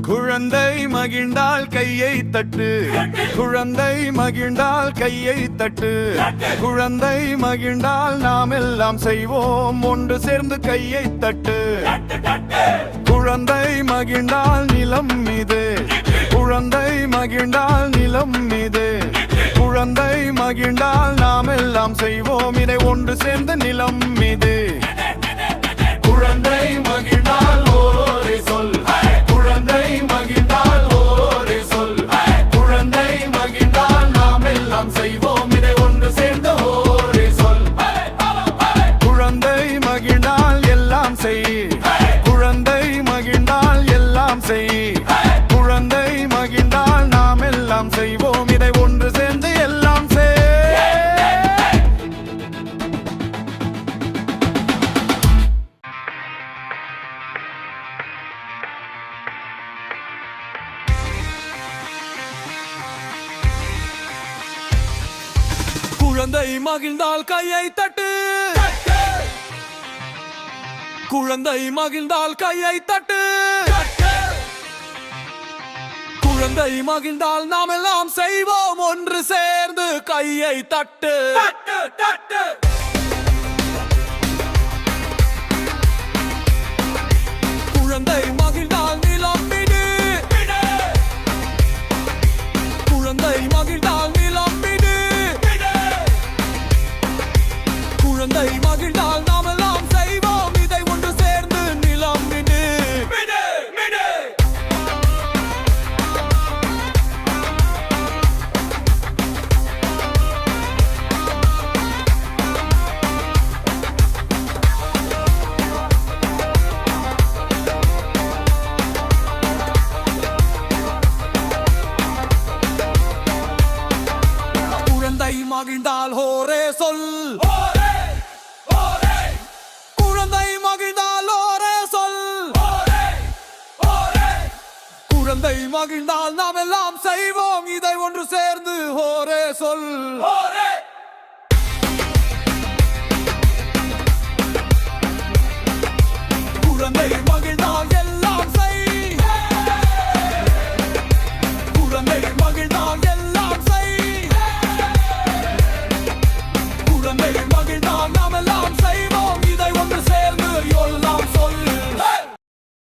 குழந்தை மகிழ்ந்தால் கையை தட்டு, குழந்தை மகிழ்ந்தால் கையை தட்டு, குழந்தை மகிழ்ந்தால் நாம் எல்லாம் செய்வோம் ஒன்று சேர்ந்து கையை தட்டு. குழந்தை மகிழ்ந்தால் நிலம் மீது, குழந்தை மகிழ்ந்தால் நிலம் மீது, குழந்தை மகிழ்ந்தால் நாம் எல்லாம் செய்வோம் இதை ஒன்று சேர்ந்து நிலம் மீது. குழந்தை மகிழ்ந்தால் ஓரே சொல், குழந்தை மகிழ்ந்தால் ஓரே சொல், குழந்தை மகிழ்ந்தால் நாம் எல்லாம் செய்வோம் இதை ஒன்று சேர்ந்து ஓரே சொல். குழந்தை மகிழ்ந்தால் எல்லாம் செய், குழந்தை மகிழ்ந்தால் எல்லாம் செய், குழந்தை மகிழ்ந்தால் நாம் எல்லாம் செய்வோம் இதை ஒன்று சேர்ந்து எல்லாம் செய். குழந்தை மகிழ்ந்தால் கையை தட்டு, குழந்தை மகிழ்ந்தால் கையை தட்டு, குழந்தை மகிழ்ந்தால் நாம் எல்லாம் செய்வோம் ஒன்று சேர்ந்து கையை தட்டு. குழந்தை மகிழ்ந்தால் நிலம் மீது, குழந்தை மகிழ்ந்தால் நிலம் மீது, குழந்தை மகிழ்ந்தால் நாம் எல்லாம் செய்வோம் இதை ஒன்று சேர்ந்து நிலம் மீது. குழந்தை மகிழ்ந்தால் ஹோரே சொல், குழந்தை மகிழ்ந்தால் ஓரே சொல், குழந்தை மகிழ்ந்தால் நாம் எல்லாம் செய்வோம் இதை ஒன்று சேர்ந்து ஹோரே சொல்.